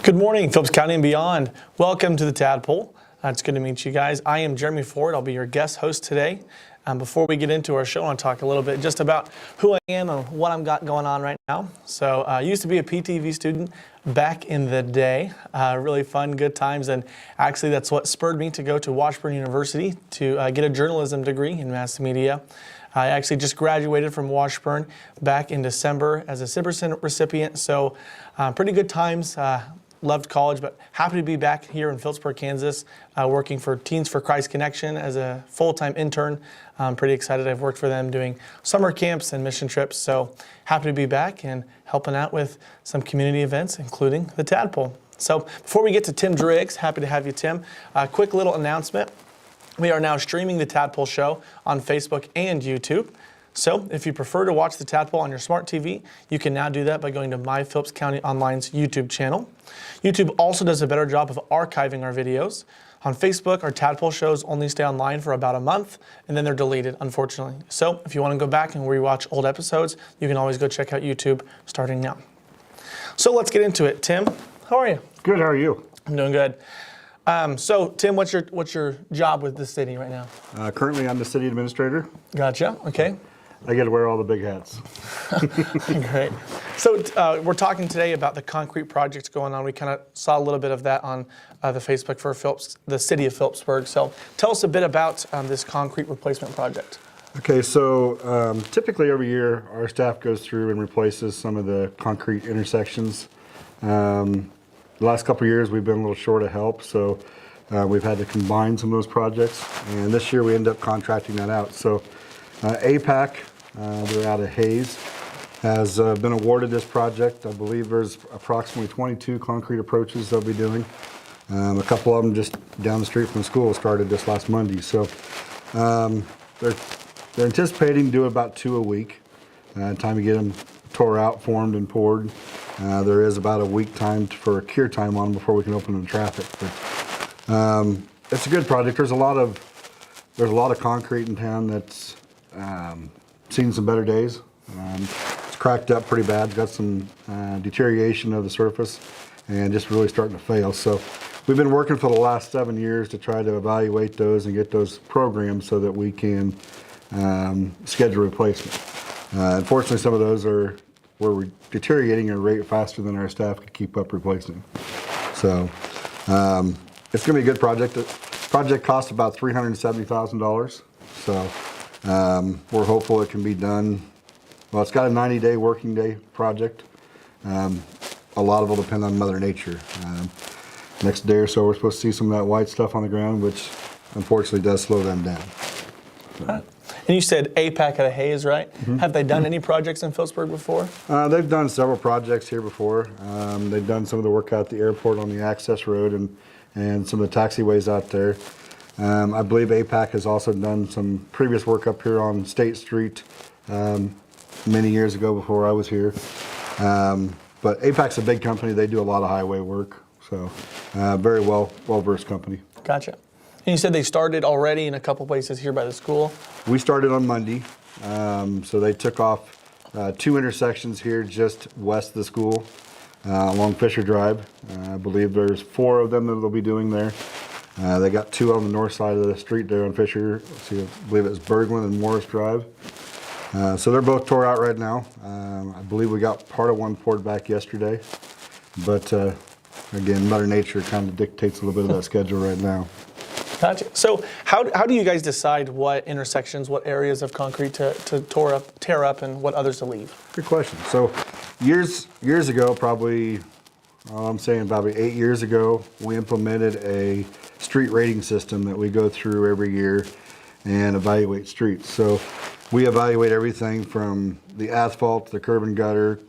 Good morning, Phillips County and beyond. Welcome to the Tadpoll. It's good to meet you guys. I am Jeremy Ford. I'll be your guest host today. Before we get into our show, I want to talk a little bit just about who I am and what I've got going on right now. So I used to be a PTV student back in the day. Really fun, good times. And actually, that's what spurred me to go to Washburn University to get a journalism degree in mass media. I actually just graduated from Washburn back in December as a Patterson recipient. So pretty good times. Loved college, but happy to be back here in Phillipsburg, Kansas, working for Teens for Christ Connection as a full-time intern. I'm pretty excited. I've worked for them doing summer camps and mission trips, so happy to be back and helping out with some community events, including the Tadpoll. So before we get to Tim Driggs, happy to have you, Tim. A quick little announcement. We are now streaming the Tadpoll Show on Facebook and YouTube. So if you prefer to watch the Tadpoll on your smart TV, you can now do that by going to My Phillips County Online's YouTube channel. YouTube also does a better job of archiving our videos. On Facebook, our Tadpoll shows only stay online for about a month, and then they're deleted, unfortunately. So if you want to go back and rewatch old episodes, you can always go check out YouTube starting now. So let's get into it. Tim, how are you? Good, how are you? I'm doing good. So Tim, what's your job with the city right now? Currently, I'm the city administrator. Gotcha, okay. I get to wear all the big hats. Great. So we're talking today about the concrete projects going on. We kind of saw a little bit of that on the Facebook for the city of Phillipsburg. So tell us a bit about this concrete replacement project. Okay, so typically every year our staff goes through and replaces some of the concrete intersections. The last couple of years we've been a little short of help, so we've had to combine some of those projects. And this year we end up contracting that out. So APAC, they're out of Hayes, has been awarded this project. I believe there's approximately 22 concrete approaches they'll be doing. A couple of them just down the street from the school started this last Monday. So they're anticipating doing about 2 a week. Time to get them tore out, formed, and poured. There is about a week time for a cure time on them before we can open them to traffic. But it's a good project. There's a lot of concrete in town that's seen some better days. It's cracked up pretty bad, got some deterioration of the surface, and just really starting to fail. So we've been working for the last 7 years to try to evaluate those and get those programmed so that we can schedule replacement. Unfortunately, some of those were deteriorating at a rate faster than our staff could keep up replacing. So it's going to be a good project. The project costs about $370,000. So we're hopeful it can be done. Well, it's got a 90-day working day project. A lot of it will depend on Mother Nature. Next day or so, we're supposed to see some of that white stuff on the ground, which unfortunately does slow them down. So. And you said APAC out of Hayes, right? Mm-hmm. Have they done any projects in Phillipsburg before? They've done several projects here before. They've done some of the work out at the airport on the access road and some of the taxiways out there. I believe APAC has also done some previous work up here on State Street many years ago before I was here. But APAC's a big company. They do a lot of highway work. So very well-versed company. Gotcha. And you said they started already in a couple places here by the school? We started on Monday. So they took off 2 intersections here just west of the school along Fischer Drive. I believe there's 4 of them that they'll be doing there. They got 2 on the north side of the street there on Fischer. Let's see, I believe it's Berglund and Morris Drive. So they're both tore out right now. I believe we got part of one poured back yesterday. But again, Mother Nature kind of dictates a little bit of that schedule right now. Gotcha. So how do you guys decide what intersections, what areas of concrete to tear up and what others to leave? Good question. So years ago, probably 8 years ago, we implemented a street rating system that we go through every year and evaluate streets. So we evaluate everything from the asphalt, the curb and gutter,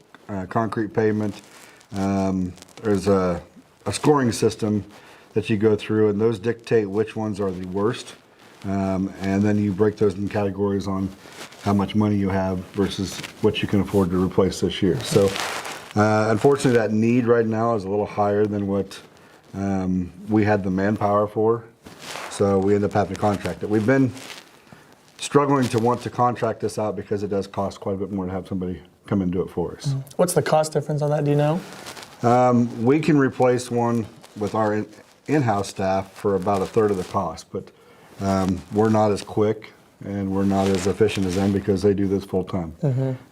concrete pavement. There's a scoring system that you go through, and those dictate which ones are the worst. And then you break those in categories on how much money you have versus what you can afford to replace this year. So unfortunately, that need right now is a little higher than what we had the manpower for. So we end up having to contract it. We've been struggling to want to contract this out because it does cost quite a bit more to have somebody come and do it for us. What's the cost difference on that, do you know? We can replace one with our in-house staff for about a third of the cost, but we're not as quick and we're not as efficient as them because they do this full time.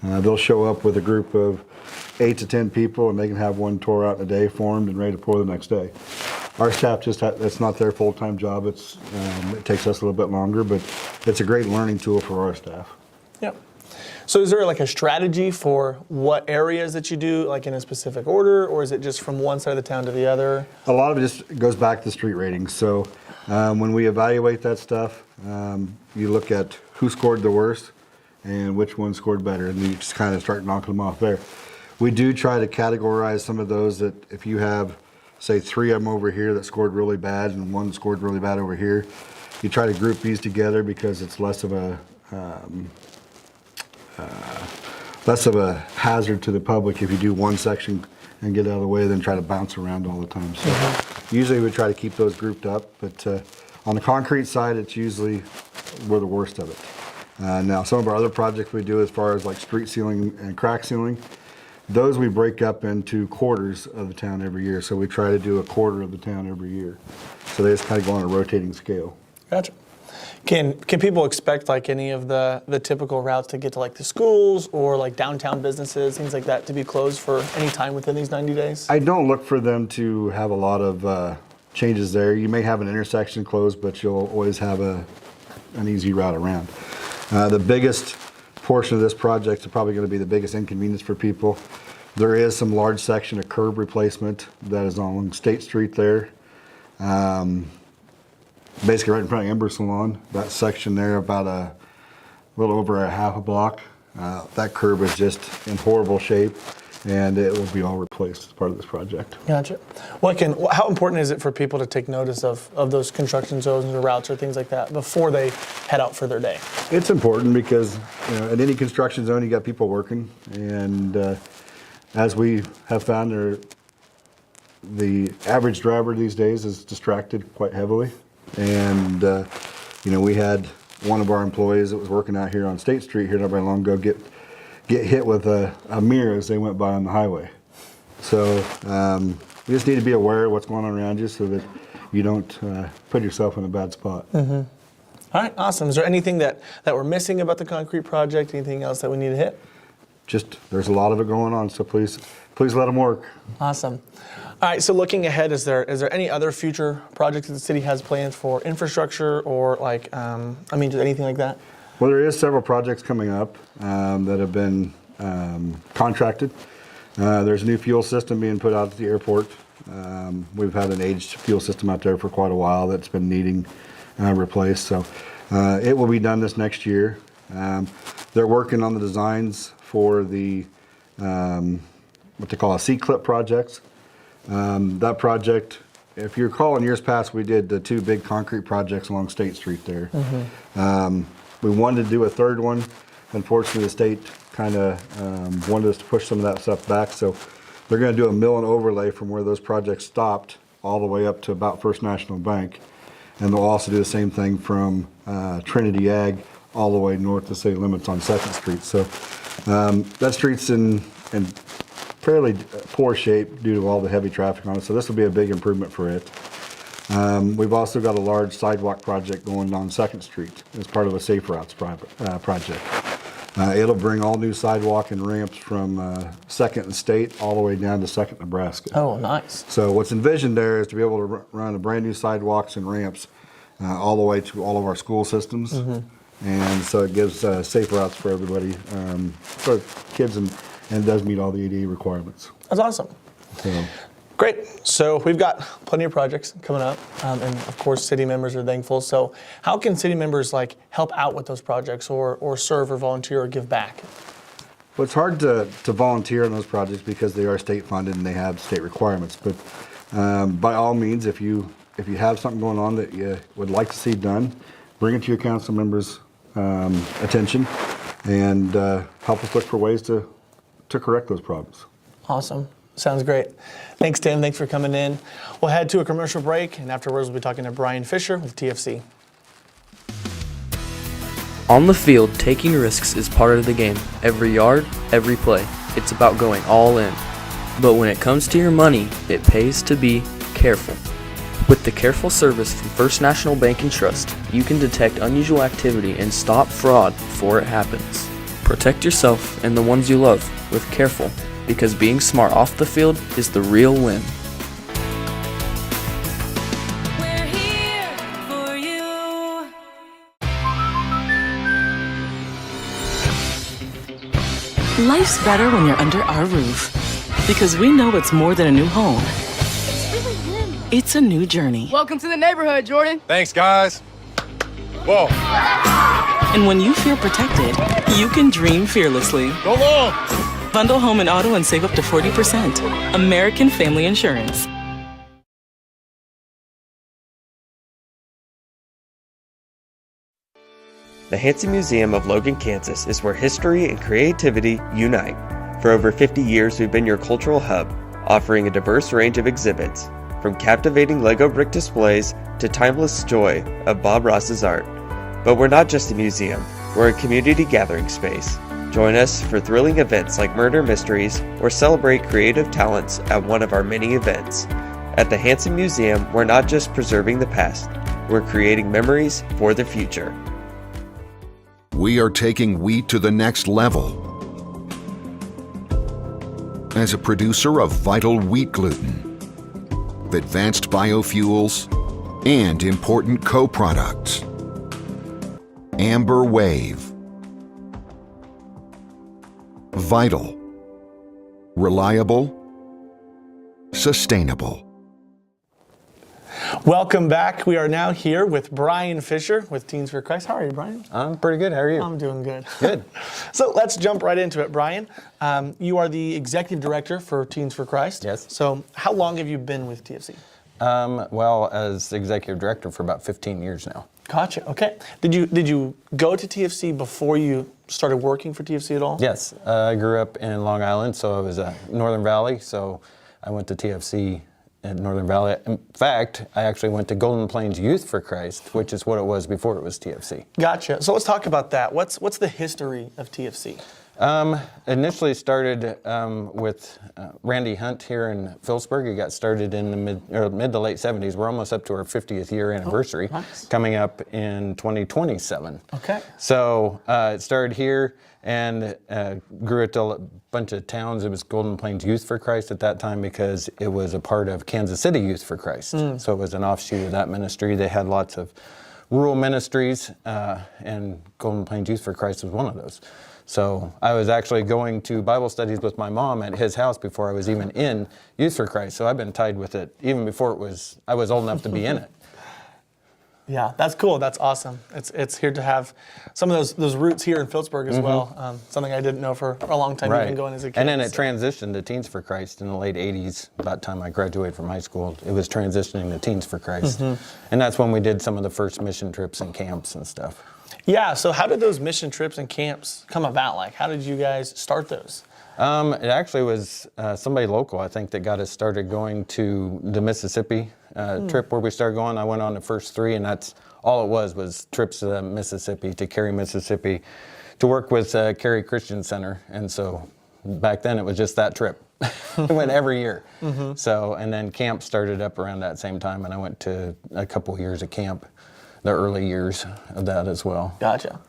They'll show up with a group of 8 to 10 people and they can have one tour out in a day formed and ready to pour the next day. Our staff it's not their full-time job. It takes us a little bit longer, but it's a great learning tool for our staff. Yep. So is there like a strategy for what areas that you do, like in a specific order, or is it just from one side of the town to the other? A lot of it just goes back to street ratings. So when we evaluate that stuff, you look at who scored the worst and which one scored better, and you just kind of start knocking them off there. We do try to categorize some of those that if you have, say, 3 of them over here that scored really bad and one scored really bad over here, you try to group these together because it's less of a hazard to the public if you do one section and get out of the way than try to bounce around all the time. So usually we try to keep those grouped up, but on the concrete side, it's usually we're the worst of it. Now, some of our other projects we do as far as like street sealing and crack sealing, those we break up into quarters of the town every year. So we try to do a quarter of the town every year. So they just kind of go on a rotating scale. Gotcha. Can people expect like any of the typical routes to get to like the schools or like downtown businesses, things like that, to be closed for any time within these 90 days? I don't look for them to have a lot of changes there. You may have an intersection closed, but you'll always have an easy route around. The biggest portion of this project is probably going to be the biggest inconvenience for people. There is some large section of curb replacement that is on State Street there. Basically right in front of Ember Salon, that section there about a little over a half a block. That curb is just in horrible shape and it will be all replaced as part of this project. Gotcha. How important is it for people to take notice of those construction zones or routes or things like that before they head out for their day? It's important because in any construction zone you got people working, and as we have found, the average driver these days is distracted quite heavily. And we had one of our employees that was working out here on State Street here not very long ago get hit with a mirror as they went by on the highway. So you just need to be aware of what's going on around you so that you don't put yourself in a bad spot. All right, awesome. Is there anything that we're missing about the concrete project? Anything else that we need to hit? Just there's a lot of it going on, so please let them work. Awesome. All right, so looking ahead, is there any other future projects that the city has planned for infrastructure or just anything like that? Well, there is several projects coming up that have been contracted. There's a new fuel system being put out at the airport. We've had an aged fuel system out there for quite a while that's been needing replaced. So it will be done this next year. They're working on the designs for the what they call a C-clip projects. That project, if you recall in years past, we did the 2 big concrete projects along State Street there. We wanted to do a third one. Unfortunately, the state kind of wanted us to push some of that stuff back. So they're going to do a mill and overlay from where those projects stopped all the way up to about First National Bank. And they'll also do the same thing from Trinity Ag all the way north to city limits on 2nd Street. So that street's in fairly poor shape due to all the heavy traffic on it. So this will be a big improvement for it. We've also got a large sidewalk project going on 2nd Street as part of a Safe Routes project. It'll bring all new sidewalk and ramps from 2nd and State all the way down to 2nd Nebraska. Oh, nice. So what's envisioned there is to be able to run a brand new sidewalks and ramps all the way to all of our school systems. And so it gives safe routes for everybody, for kids, and does meet all the ADA requirements. That's awesome. So. Great. So we've got plenty of projects coming up, and of course, city members are thankful. So how can city members help out with those projects, or serve, or volunteer, or give back? Well, it's hard to volunteer on those projects because they are state funded and they have state requirements. But by all means, if you have something going on that you would like to see done, bring it to your council members' attention, and help us look for ways to correct those problems. Awesome. Sounds great. Thanks, Tim. Thanks for coming in. We'll head to a commercial break, and afterwards we'll be talking to Brian Fischer with TFC. On the field, taking risks is part of the game. Every yard, every play. It's about going all in. But when it comes to your money, it pays to be careful. With the careful service from First National Bank and Trust, you can detect unusual activity and stop fraud before it happens. Protect yourself and the ones you love with Careful, because being smart off the field is the real win. We're here for you. Life's better when you're under our roof. Because we know it's more than a new home. It's really him. It's a new journey. Welcome to the neighborhood, Jordan. Thanks, guys. Whoa. And when you feel protected, you can dream fearlessly. Go long. Bundle home and auto and save up to 40%. American Family Insurance. The Hansen Museum of Logan, Kansas is where history and creativity unite. For over 50 years, we've been your cultural hub, offering a diverse range of exhibits, from captivating Lego brick displays to timeless joy of Bob Ross's art. But we're not just a museum, we're a community gathering space. Join us for thrilling events like Murder Mysteries or celebrate creative talents at one of our many events. At the Hansen Museum, we're not just preserving the past, we're creating memories for the future. We are taking wheat to the next level. As a producer of vital wheat gluten, advanced biofuels, and important co-products, Amber Wave. Vital, reliable, sustainable. Welcome back. We are now here with Brian Fischer with Teens for Christ. How are you, Brian? I'm pretty good. How are you? I'm doing good. Good. So let's jump right into it, Brian. You are the executive director for Teens for Christ. Yes. So how long have you been with TFC? Well, as executive director for about 15 years now. Gotcha. Okay. Did you go to TFC before you started working for TFC at all? Yes. I grew up in Long Island, so I was Northern Valley. So I went to TFC at Northern Valley. In fact, I actually went to Golden Plains Youth for Christ, which is what it was before it was TFC. Gotcha. So let's talk about that. What's the history of TFC? Initially started with Randy Hunt here in Phillipsburg. It got started in the mid to late 70s. We're almost up to our 50th year anniversary, nice. Coming up in 2027. Okay. So it started here and grew it to a bunch of towns. It was Golden Plains Youth for Christ at that time because it was a part of Kansas City Youth for Christ. So it was an offshoot of that ministry. They had lots of rural ministries, and Golden Plains Youth for Christ was one of those. So I was actually going to Bible studies with my mom at his house before I was even in Youth for Christ. So I've been tied with it even before I was old enough to be in it. Yeah, that's cool. That's awesome. It's here to have some of those roots here in Phillipsburg as well. Something I didn't know for a long time, even going as a kid. And then it transitioned to Teens for Christ in the late 80s. About the time I graduated from high school, it was transitioning to Teens for Christ. And that's when we did some of the first mission trips and camps and stuff. Yeah, so how did those mission trips and camps come about? Like, how did you guys start those? It actually was somebody local, I think, that got us started going to the Mississippi trip where we started going. I went on the first 3, and that's all it was trips to Mississippi, to Cary, Mississippi, to work with Cary Christian Center. And so back then it was just that trip. I went every year. So, and then camp started up around that same time, and I went to a couple years of camp, the early years of that as well. Gotcha.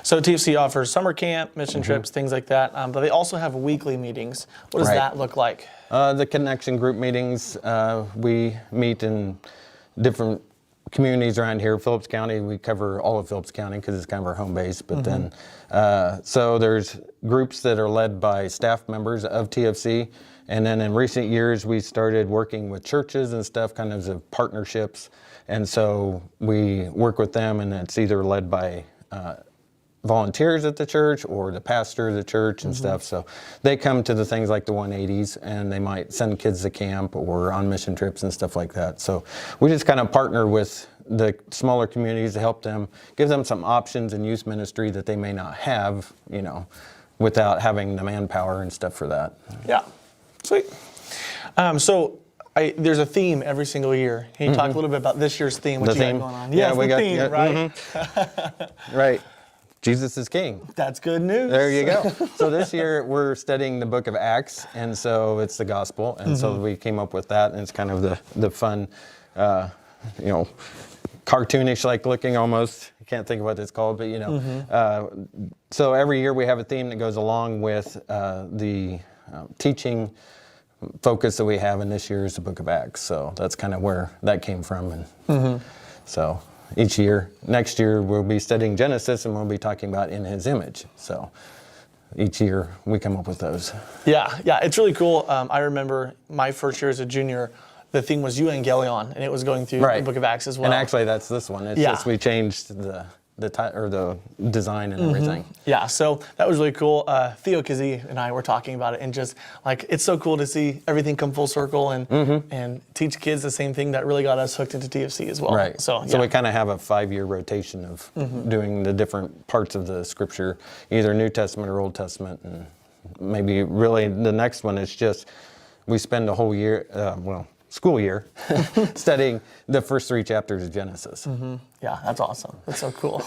So TFC offers summer camp, mission trips, things like that, but they also have weekly meetings. What does that look like? The connection group meetings, we meet in different communities around here. Phillips County, we cover all of Phillips County because it's kind of our home base, but then, so there's groups that are led by staff members of TFC, and then in recent years we started working with churches and stuff, kind of as partnerships, and so we work with them, and it's either led by volunteers at the church or the pastor of the church and stuff. So they come to the things like the 180s, and they might send kids to camp or on mission trips and stuff like that. So we just kind of partner with the smaller communities to help them, give them some options in youth ministry that they may not have, you know, without having the manpower and stuff for that. Yeah, sweet. So there's a theme every single year. Can you talk a little bit about this year's theme? What you got going on? Yeah, Yes, we the got theme, right? Right. Jesus is King. That's good news. There you go. So this year we're studying the book of Acts, and so it's the gospel, and so we came up with that, and it's kind of the fun, cartoonish like looking almost. I can't think of what it's called, but so every year we have a theme that goes along with the teaching focus that we have, and this year is the book of Acts. So that's kind of where that came from, and so. Each year, next year, we'll be studying Genesis and we'll be talking about in his image. So each year we come up with those. Yeah, it's really cool. I remember my first year as a junior, the theme was Evangelion, and it was going through the book of Acts as well. And actually that's this one. It's just we changed the design and everything. Yeah, so that was really cool. Theo Kazee and I were talking about it, and just like it's so cool to see everything come full circle and teach kids the same thing that really got us hooked into TFC as well. Right. So we kind of have a 5-year rotation of doing the different parts of the scripture, either New Testament or Old Testament, and maybe really the next one is just we spend a whole year, school year, studying the first 3 chapters of Genesis. Yeah, that's awesome. That's so cool.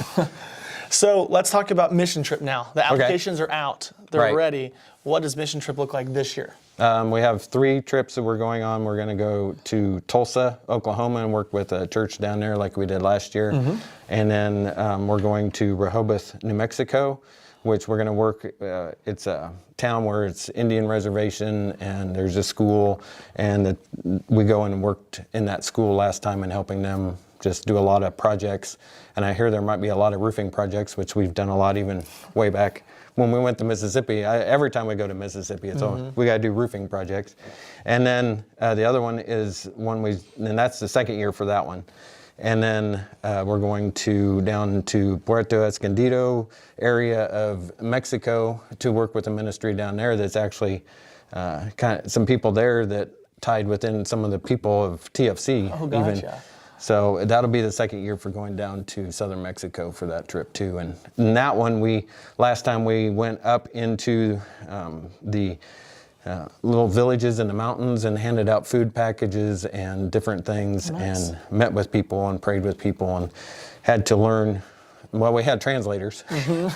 So let's talk about Mission Trip now. The applications are out. They're ready. What does Mission Trip look like this year? We have 3 trips that we're going on. We're going to go to Tulsa, Oklahoma, and work with a church down there like we did last year. And then we're going to Rehoboth, New Mexico, which we're going to work. It's a town where it's Indian reservation, and there's a school, and we go and worked in that school last time and helping them just do a lot of projects. And I hear there might be a lot of roofing projects, which we've done a lot even way back when we went to Mississippi. Every time we go to Mississippi, it's we got to do roofing projects. And then the other one is and that's the second year for that one. And then we're going down to Puerto Escondido area of Mexico to work with a ministry down there that's actually kind of some people there that tied within some of the people of TFC. Oh, gotcha. Even. So that'll be the second year for going down to southern Mexico for that trip too. And in that one, last time we went up into the little villages in the mountains and handed out food packages and different things and met with people and prayed with people and had to learn. Well, we had translators.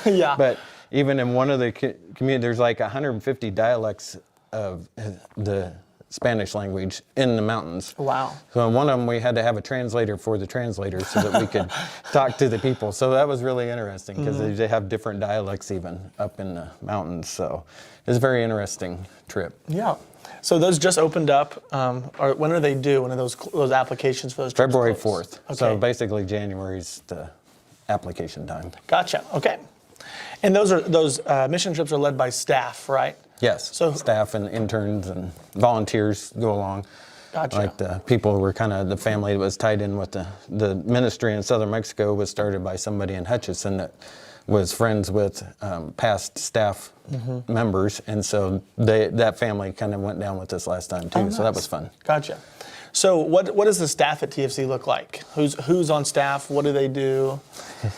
Yeah. But even in one of the community, there's like 150 dialects of the Spanish language in the mountains. Wow. So in one of them, we had to have a translator for the translators so that we could talk to the people. So that was really interesting because they have different dialects even up in the mountains. So it's a very interesting trip. Yeah. So those just opened up. Or when are they due? When are those applications for those trips February closed? 4th. So basically January's the application time. Gotcha. Okay. And those mission trips are led by staff, right? Yes. So staff and interns and volunteers go along. Gotcha. Like the people who were kind of the family that was tied in with the ministry in southern Mexico was started by somebody in Hutchinson that was friends with past staff members, and so that family kind of went down with us last time too. Oh, nice. So that was fun. Gotcha. So what does the staff at TFC look like? Who's on staff? What do they do?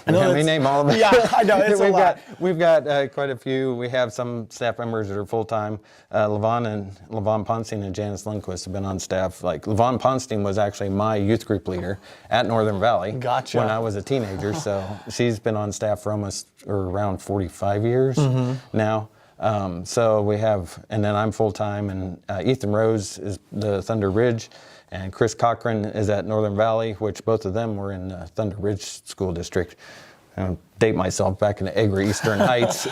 I know we name all of them. Yeah, I know it's a lot. We've got quite a few. We have some staff members that are full time. Levon Ponstein and Janice Lundquist have been on staff. Like Levon Ponstein was actually my youth group leader at Northern Valley when I was a teenager. So she's been on staff for around 45 years now. So we have, and then I'm full time, and Ethan Rose is the Thunder Ridge. And Chris Cochran is at Northern Valley, which both of them were in Thunder Ridge School District. I don't date myself back in the Agri Eastern Heights,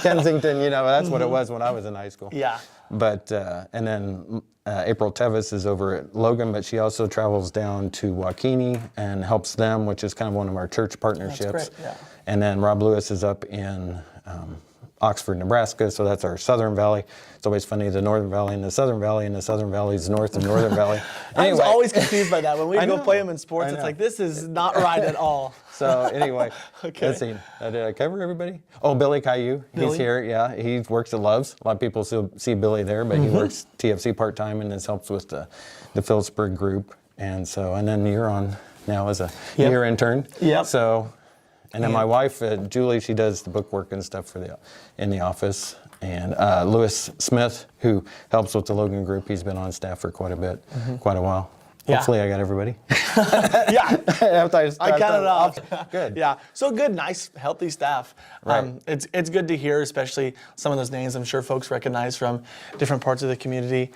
Kensington, that's what it was when I was in high school. Yeah. But, and then April Tevis is over at Logan, but she also travels down to Waukene and helps them, which is kind of one of our church partnerships. That's great, yeah. And then Rob Lewis is up in Oxford, Nebraska, so that's our Southern Valley. It's always funny, the Northern Valley and the Southern Valley, and the Southern Valley is north of Northern Valley. I was always confused by that. When we go play them in sports, it's like, this is not right at all. So anyway, let's see. Did I cover everybody? Oh, Billy Caillou, he's here, yeah. He works at Love's. A lot of people still see Billy there, but he works TFC part-time and helps with the Phillipsburg group. And then you're on now as a year intern. Yep. So, and then my wife, Julie, she does the bookwork and stuff in the office. And Lewis Smith, who helps with the Logan group, he's been on staff for quite a bit, quite a while. Yeah. Hopefully I got everybody. Yeah, After I counted it off. Good. Yeah, so good, nice, healthy staff. Right. It's good to hear, especially some of those names I'm sure folks recognize from different parts of the community.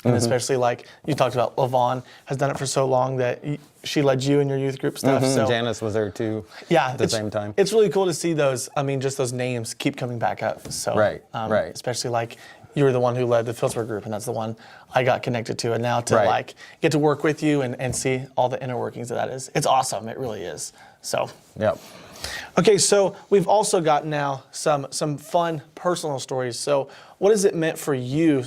And especially like you talked about, LaVon has done it for so long that she led you in your youth group stuff. So Janice was there too. yeah, At the same time. It's really cool to see those. I mean, just those names keep coming back up. So Right. Especially like you were the one who led the Phillipsburg group, and that's the one I got connected to. And now to Right. like get to work with you and see all the inner workings of that is awesome. It really is. So. Yep. Okay, so we've also got now some fun personal stories. So what has it meant for you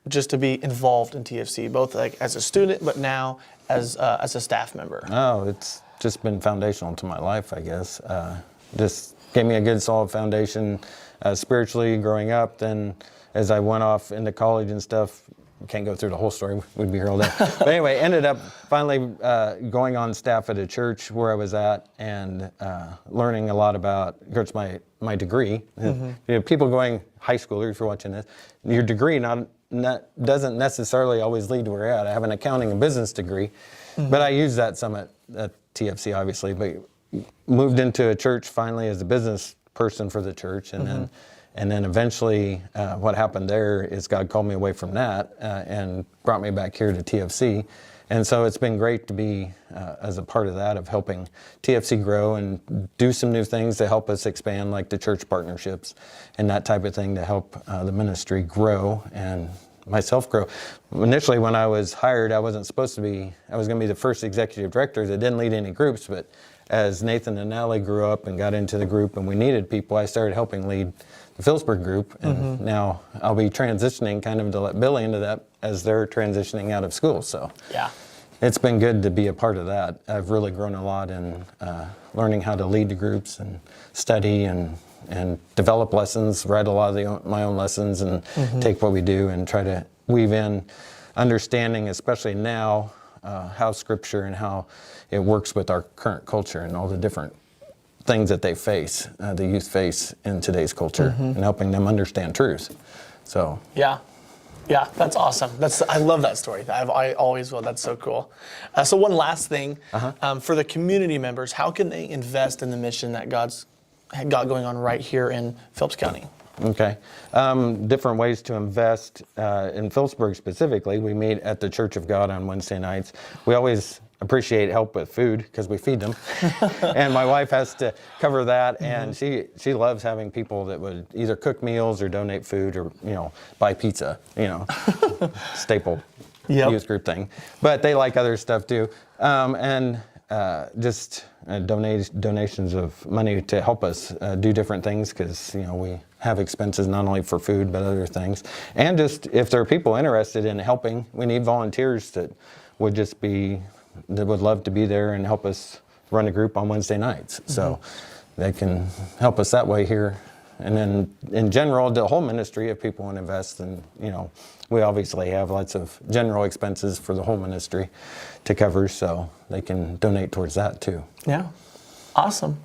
just to be involved in TFC, both like as a student, but now as a staff member? Oh, it's just been foundational to my life, I guess. Just gave me a good solid foundation spiritually growing up. Then as I went off into college and stuff, can't go through the whole story, we'd be here all day. But anyway, ended up finally going on staff at a church where I was at and learning a lot about, of course, my degree. You know, people going, high schooler, if you're watching this, your degree doesn't necessarily always lead to where you're at. I have an accounting and business degree, but I use that some at TFC, obviously, but moved into a church finally as a business person for the church, and then eventually what happened there is God called me away from that and brought me back here to TFC. And so it's been great to be as a part of that, of helping TFC grow and do some new things to help us expand, like the church partnerships and that type of thing to help the ministry grow and myself grow. Initially, when I was hired, I wasn't supposed to be, I was going to be the first executive director that didn't lead any groups, but as Nathan and Allie grew up and got into the group and we needed people, I started helping lead the Phillipsburg group, and now I'll be transitioning kind of to let Billy into that as they're transitioning out of school. So Yeah. it's been good to be a part of that. I've really grown a lot in learning how to lead the groups and study and develop lessons, write a lot of my own lessons, and take what we do and try to weave in understanding, especially now, how Scripture and how it works with our current culture and all the different things that they face, the youth face in today's culture, and helping them understand truth. So Yeah, that's awesome. I love that story. I always will. That's so cool. So one last thing, for the community members, how can they invest in the mission that God's got going on right here in Phillips County? Okay. Different ways to invest. In Phillipsburg specifically, we meet at the Church of God on Wednesday nights. We always appreciate help with food because we feed them. And my wife has to cover that, and she loves having people that would either cook meals or donate food or, buy pizza, staple youth group thing. But they like other stuff too. Just donations of money to help us do different things because, we have expenses not only for food but other things. And just if there are people interested in helping, we need volunteers that would love to be there and help us run a group on Wednesday nights. So they can help us that way here. And then in general, the whole ministry, if people want to invest, and we obviously have lots of general expenses for the whole ministry to cover, so they can donate towards that too. Yeah, awesome.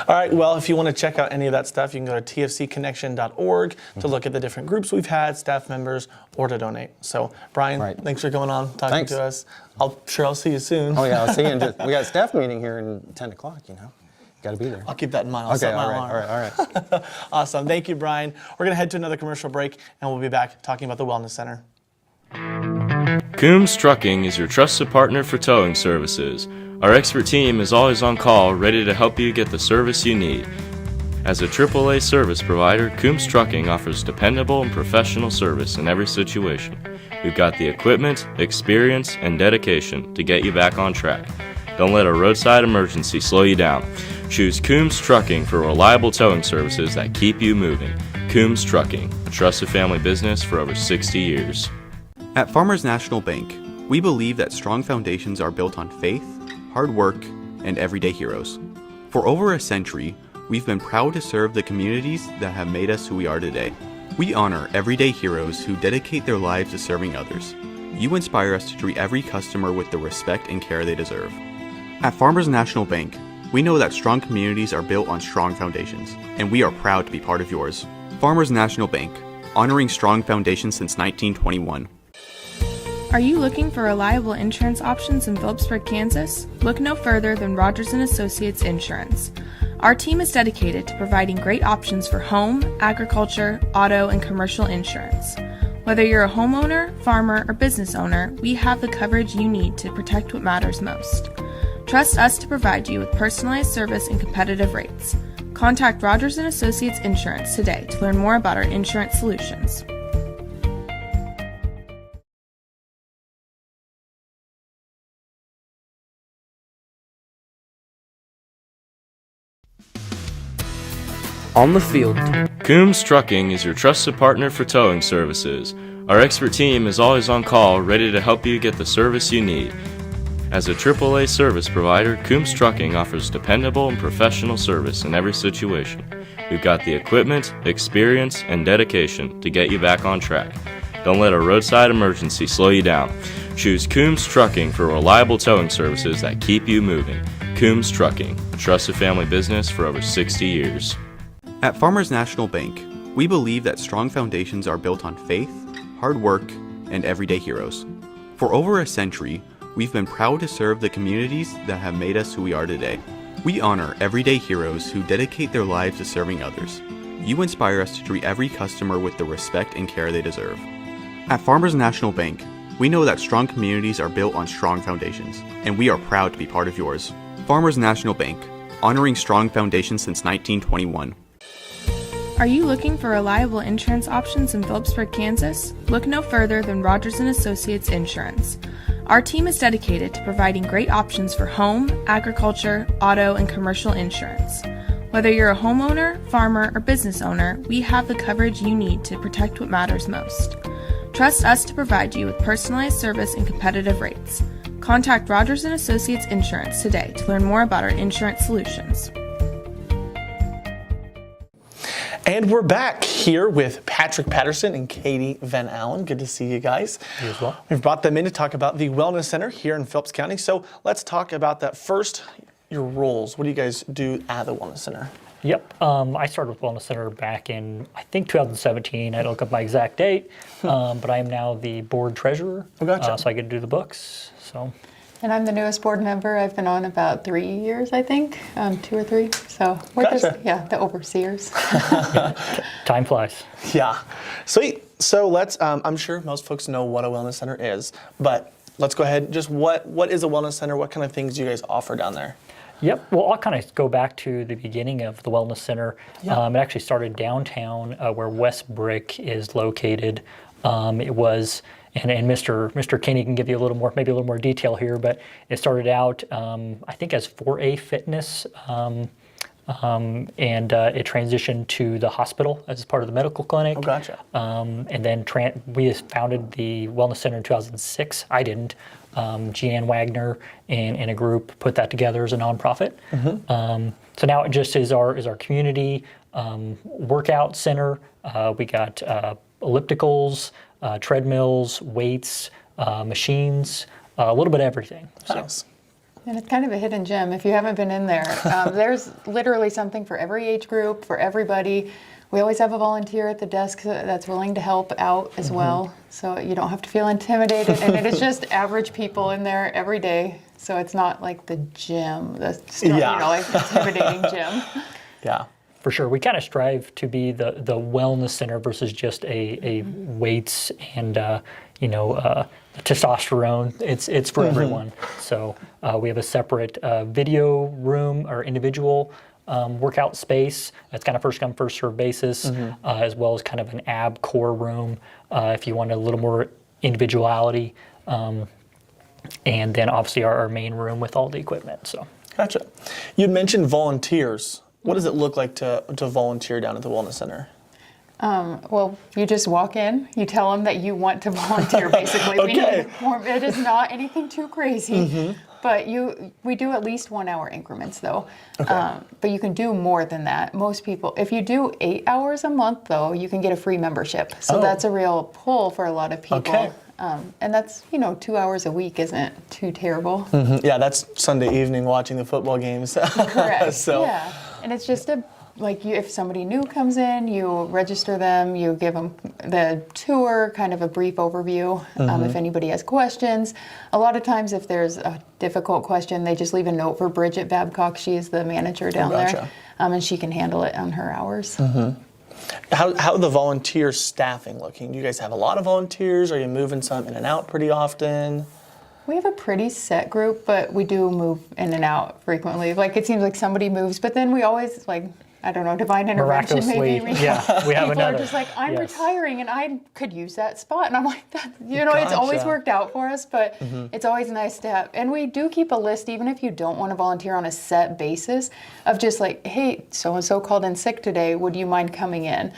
All right, well, if you want to check out any of that stuff, you can go to tfcconnection.org to look at the different groups we've had, staff members, or to donate. So, Brian, thanks for coming on, talking to us. I'll see you soon. Oh yeah, I'll see you we got a staff meeting here in 10 o'clock, Got to be there. I'll keep that in mind. I'll set my alarm. All right. Awesome. Thank you, Brian. We're going to head to another commercial break, and we'll be back talking about the Wellness Center. Coombs Trucking is your trusted partner for towing services. Our expert team is always on call, ready to help you get the service you need. As a AAA service provider, Coombs Trucking offers dependable and professional service in every situation. We've got the equipment, experience, and dedication to get you back on track. Don't let a roadside emergency slow you down. Choose Coombs Trucking for reliable towing services that keep you moving. Coombs Trucking, a trusted family business for over 60 years. At Farmers National Bank, we believe that strong foundations are built on faith, hard work, and everyday heroes. For over a century, we've been proud to serve the communities that have made us who we are today. We honor everyday heroes who dedicate their lives to serving others. You inspire us to treat every customer with the respect and care they deserve. At Farmers National Bank, we know that strong communities are built on strong foundations, and we are proud to be part of yours. Farmers National Bank, honoring strong foundations since 1921. Are you looking for reliable insurance options in Phillipsburg, Kansas? Look no further than Rogers & Associates Insurance. Our team is dedicated to providing great options for home, agriculture, auto, and commercial insurance. Whether you're a homeowner, farmer, or business owner, we have the coverage you need to protect what matters most. Trust us to provide you with personalized service and competitive rates. Contact Rogers & Associates Insurance today to learn more about our insurance solutions. On the field, Coombs Trucking is your trusted partner for towing services. Our expert team is always on call, ready to help you get the service you need. As a AAA service provider, Coombs Trucking offers dependable and professional service in every situation. We've got the equipment, experience, and dedication to get you back on track. Don't let a roadside emergency slow you down. Choose Coombs Trucking for reliable towing services that keep you moving. Coombs Trucking, a trusted family business for over 60 years. At Farmers National Bank, we believe that strong foundations are built on faith, hard work, and everyday heroes. For over a century, we've been proud to serve the communities that have made us who we are today. We honor everyday heroes who dedicate their lives to serving others. You inspire us to treat every customer with the respect and care they deserve. At Farmers National Bank, we know that strong communities are built on strong foundations, and we are proud to be part of yours. Farmers National Bank, honoring strong foundations since 1921. Are you looking for reliable insurance options in Phillipsburg, Kansas? Look no further than Rogers & Associates Insurance. Our team is dedicated to providing great options for home, agriculture, auto, and commercial insurance. Whether you're a homeowner, farmer, or business owner, we have the coverage you need to protect what matters most. Trust us to provide you with personalized service and competitive rates. Contact Rogers & Associates Insurance today to learn more about our insurance solutions. And we're back here with Patrick Patterson and Katie Van Allen. Good to see you guys. You as well. We've brought them in to talk about the Wellness Center here in Phillips County. So let's talk about that first, your roles. What do you guys do at the Wellness Center? Yep. I started with Wellness Center back in, I think, 2017. I don't look up my exact date, but I am now the board treasurer. Oh, gotcha. So I get to do the books. So. And I'm the newest board member. I've been on about 3 years, I think, 2 or 3. So we're Gotcha. just, the overseers. Time flies. Yeah. Sweet. So let's, I'm sure most folks know what a Wellness Center is, but let's go ahead. Just what is a Wellness Center? What kind of things do you guys offer down there? Yep. Well, I'll kind of go back to the beginning of the Wellness Center. Yeah. It actually started downtown where West Brick is located. It was, and Mr. Kinney can give you maybe a little more detail here, but it started out, I think, as 4A Fitness, and it transitioned to the hospital as part of the medical clinic. Oh, gotcha. And then we founded the Wellness Center in 2006. I didn't. Jeanne Wagner and a group put that together as a nonprofit. Mm-hmm. So now it just is our community workout center. We got ellipticals, treadmills, weights, machines, a little bit of everything. Nice. And it's kind of a hidden gem if you haven't been in there. There's literally something for every age group, for everybody. We always have a volunteer at the desk that's willing to help out as well, so you don't have to feel intimidated. And it is just average people in there every day, so it's not like the gym, like intimidating gym. Yeah. For sure. We kind of strive to be the wellness center versus just a weights and testosterone. It's for everyone. So we have a separate video room or individual workout space. It's kind of first come, first serve basis, as well as kind of an ab core room if you want a little more individuality. And then obviously our main room with all the equipment. So. Gotcha. You'd mentioned volunteers. What does it look like to volunteer down at the Wellness Center? Well, you just walk in, you tell them that you want to volunteer, basically. Okay. It is not anything too crazy, but we do at least 1 hour increments, though. Okay. But you can do more than that. Most people, if you do 8 hours a month, though, you can get a free membership. So that's a real pull for a lot of people. Okay. And that's, 2 hours a week isn't too terrible. Yeah, that's Sunday evening watching the football games. Correct. So. Yeah. And it's just a like if somebody new comes in, you register them, you give them the tour, kind of a brief overview. If anybody has questions, a lot of times if there's a difficult question, they just leave a note for Bridget Babcock. She is the manager down there, and she can handle it on her hours. How are the volunteer staffing looking? Do you guys have a lot of volunteers? Are you moving some in and out pretty often? We have a pretty set group, but we do move in and out frequently. Like it seems like somebody moves, but then we always I don't know, divine intervention maybe. We have people another. are just like, I'm retiring and I could use that spot. And I'm like, it's always worked out for us, but it's always nice to have. And we do keep a list, even if you don't want to volunteer on a set basis, of just like, hey, so-and-so called in sick today. Would you mind coming in?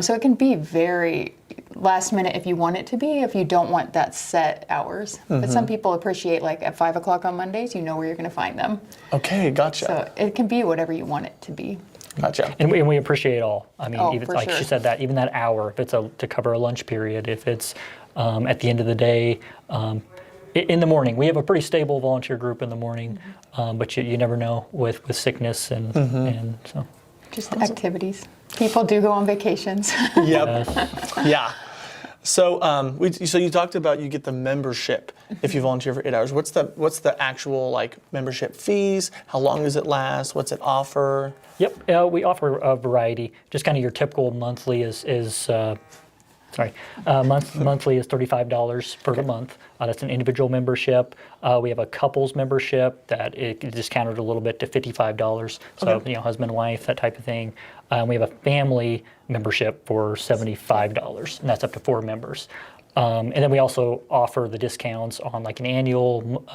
So it can be very last minute if you want it to be, if you don't want that set hours. But some people appreciate like at 5 o'clock on Mondays, you know where you're going to find them. Okay, gotcha. So it can be whatever you want it to be. Gotcha. And we appreciate it all. I mean, even for like sure. she said that, even that hour, if it's to cover a lunch period, if it's at the end of the day, in the morning. We have a pretty stable volunteer group in the morning, but you never know with sickness and so. Just activities. People do go on vacations. Yep. Yeah. So, so you talked about you get the membership if you volunteer for 8 hours. What's the actual like membership fees? How long does it last? What's it offer? Yep, we offer a variety. Just kind of your typical monthly monthly is $35 for the month. That's an individual membership. We have a couples membership that it discounted a little bit to $55. So husband and wife, that type of thing. We have a family membership for $75, and that's up to 4 members. And then we also offer the discounts on like an annual,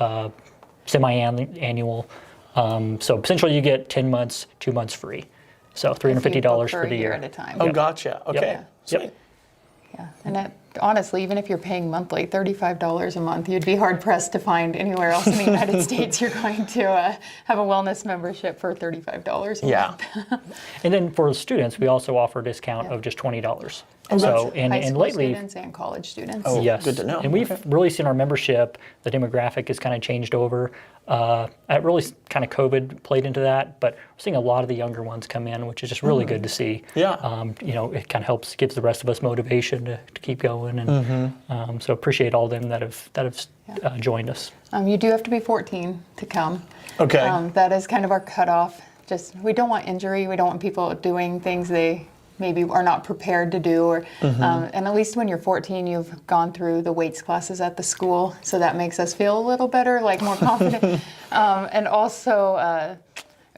semi-annual. So essentially you get 10 months, 2 months free. So $350 for the year at a time. Oh, gotcha. Okay. Yep. Yeah, and honestly, even if you're paying monthly, $35 a month, you'd be hard pressed to find anywhere else in the United States you're going to have a wellness membership for $35 a month. And then for students, we also offer a discount of just $20. And so that's and high school lately, students and college students. Oh, yes, good to know. And we've really seen our membership, the demographic has kind of changed over. It really kind of COVID played into that, but we're seeing a lot of the younger ones come in, which is just really good to see. Yeah. It kind of gives the rest of us motivation to keep going, and so appreciate all of them that have joined us. You do have to be 14 to come. Okay. That is kind of our cutoff. We don't want injury. We don't want people doing things they maybe are not prepared to do, and at least when you're 14, you've gone through the weights classes at the school, so that makes us feel a little better, like more confident. And also,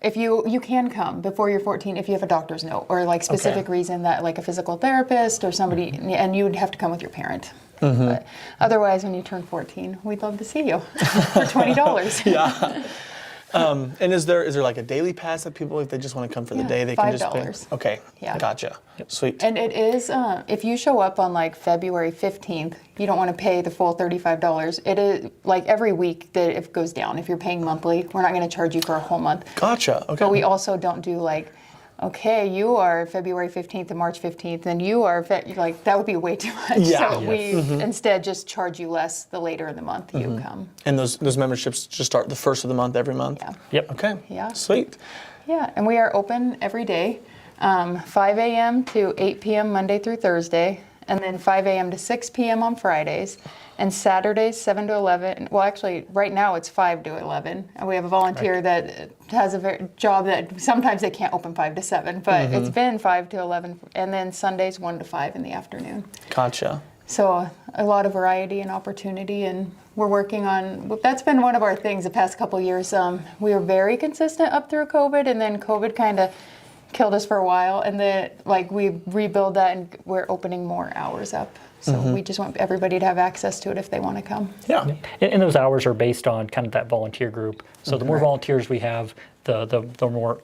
if you can come before you're 14 if you have a doctor's note or like specific reason that like a physical therapist or somebody, and you would have to come with your parent. But otherwise, when you turn 14, we'd love to see you for $20. Yeah. And is there like a daily pass that people, if they just want to come for the day, they can just pay? $5. Okay. Yeah. Gotcha. Sweet. And it is, if you show up on like February 15th, you don't want to pay the full $35. It is like every week that it goes down. If you're paying monthly, we're not going to charge you for a whole month. Gotcha. Okay. But we also don't do like, okay, you are February 15th to March 15th, and you are, like, that would be way too much. Yeah. So we instead just charge you less the later in the month you come. And those memberships just start the first of the month every month? Yeah. Yep. Okay. Yeah. Sweet. Yeah, and we are open every day, 5 a.m. to 8 p.m. Monday through Thursday, and then 5 a.m. to 6 p.m. on Fridays, and Saturdays 7 to 11. Well, actually, right now it's 5 to 11, and we have a volunteer that has a job that sometimes they can't open 5 to 7, but it's been 5 to 11, and then Sundays 1 to 5 in the afternoon. Gotcha. So a lot of variety and opportunity, and we're working on, that's been one of our things the past couple of years. We were very consistent up through COVID, and then COVID kind of killed us for a while, and then like we rebuild that and we're opening more hours up. So we just want everybody to have access to it if they want to come. Yeah. And those hours are based on kind of that volunteer group. So the more volunteers we have, the more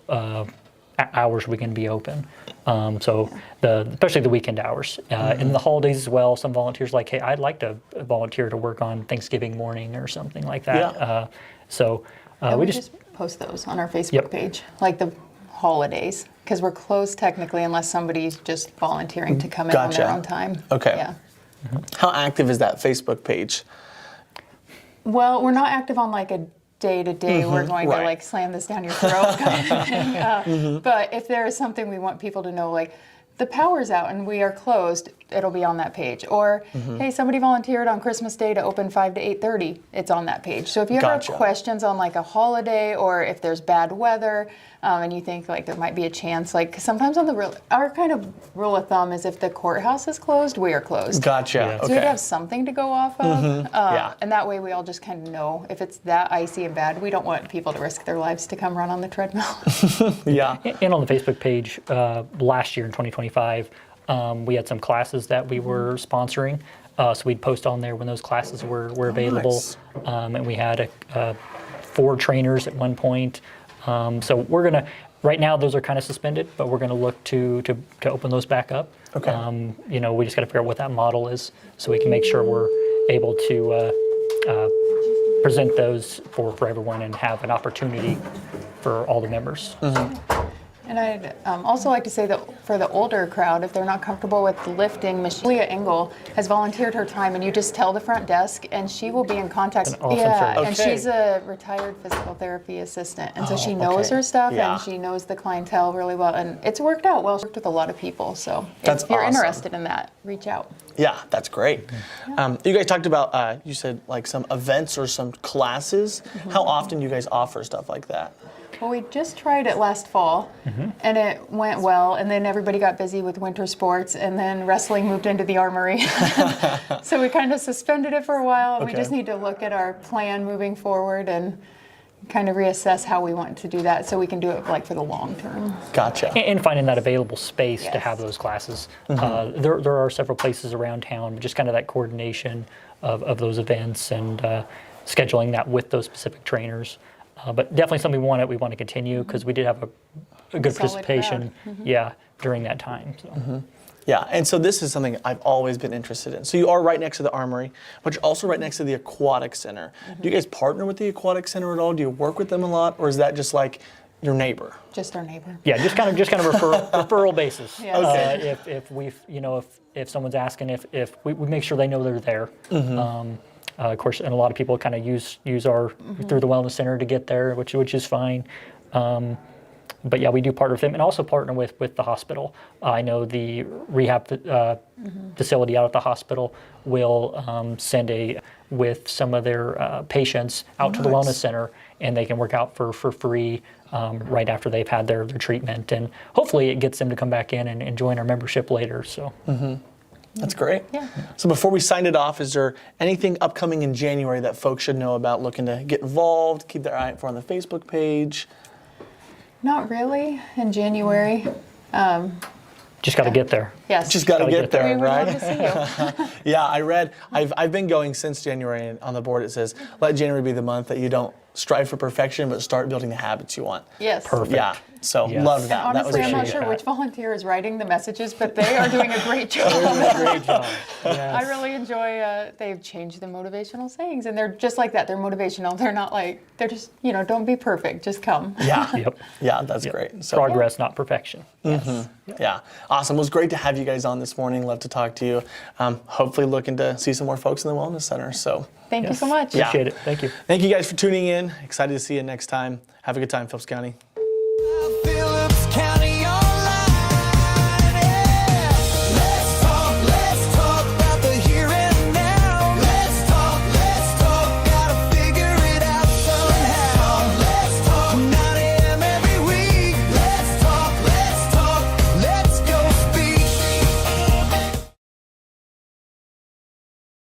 hours we can be open. Especially the weekend hours. And the holidays as well, some volunteers like, hey, I'd like to volunteer to work on Thanksgiving morning or something like that. Yeah. We just post those on our Facebook page, like the holidays, because we're closed technically unless somebody's just volunteering to come in on their own time. Okay. Yeah. How active is that Facebook page? Well, we're not active on like a day to day we're going to like slam this down your throat kind of thing. But if there is something we want people to know, like the power's out and we are closed, it'll be on that page. Or, hey, somebody volunteered on Christmas Day to open 5 to 8:30, it's on that page. So if you ever have questions on like a holiday or if there's bad weather and you think like there might be a chance, like sometimes on our kind of rule of thumb is if the courthouse is closed, we are closed. Gotcha. So we have something to go off of. And that way we all just kind of know if it's that icy and bad, we don't want people to risk their lives to come run on the treadmill. And on the Facebook page, last year in 2025, we had some classes that we were sponsoring. So we'd post on there when those classes were available. And we had 4 trainers at one point. So we're going to, right now those are kind of suspended, but we're going to look to open those back up. Okay. We just got to figure out what that model is so we can make sure we're able to present those for everyone and have an opportunity for all the members. And I'd also like to say that for the older crowd, if they're not comfortable with lifting, Leah Engel has volunteered her time, and you just tell the front desk, and she will be in contact. An awesome service. And she's a retired physical therapy assistant, and so she knows her stuff, and she knows the clientele really well, and it's worked out well. She's worked with a lot of people, so if you're interested in that, reach out. Yeah, that's great. You guys talked about, you said like some events or some classes. How often do you guys offer stuff like that? Well, we just tried it last fall, and it went well, and then everybody got busy with winter sports, and then wrestling moved into the armory. So we kind of suspended it for a while. We just need to look at our plan moving forward and kind of reassess how we want to do that so we can do it like for the long term. Gotcha. And finding that available space to have those classes. There are several places around town, but just kind of that coordination of those events and scheduling that with those specific trainers. But definitely something we want to continue because we did have a good participation, during that time. So. Yeah, and so this is something I've always been interested in. So you are right next to the Armory, but you're also right next to the Aquatic Center. Do you guys partner with the Aquatic Center at all? Do you work with them a lot, or is that just like your neighbor? Just our neighbor. Yeah, just kind of referral basis. Yes. If we've if someone's asking if we make sure they know they're there. Of course, and a lot of people kind of use our through the wellness center to get there, which is fine. But yeah, we do partner with them and also partner with the hospital. I know the rehab facility out at the hospital will send with some of their patients out to the wellness center, and they can work out for free right after they've had their treatment, and hopefully it gets them to come back in and join our membership later. So. That's great. Yeah. So before we sign it off, is there anything upcoming in January that folks should know about looking to get involved, keep their eye out for on the Facebook page? Not really in January. Just got to get there. Yes. Just got to get there, We would right? love to see you. Yeah, I read, I've been going since January, and on the board it says, let January be the month that you don't strive for perfection, but start building the habits you want. Yes. Perfect. Yeah, so love that. And honestly, I'm not sure which volunteer is writing the messages, but they are doing a great job. Great job. I really enjoy, they've changed the motivational sayings, and they're just like that. They're motivational. They're not like, they're just, don't be perfect, just come. Yeah. Yep. Yeah, that's great. So, Progress, not perfection. Yes. Yeah, awesome. It was great to have you guys on this morning. Love to talk to you. Hopefully looking to see some more folks in the Wellness Center. So Thank you so much. Appreciate it. Thank you. Thank you guys for tuning in. Excited to see you next time. Have a good time, Phillips County.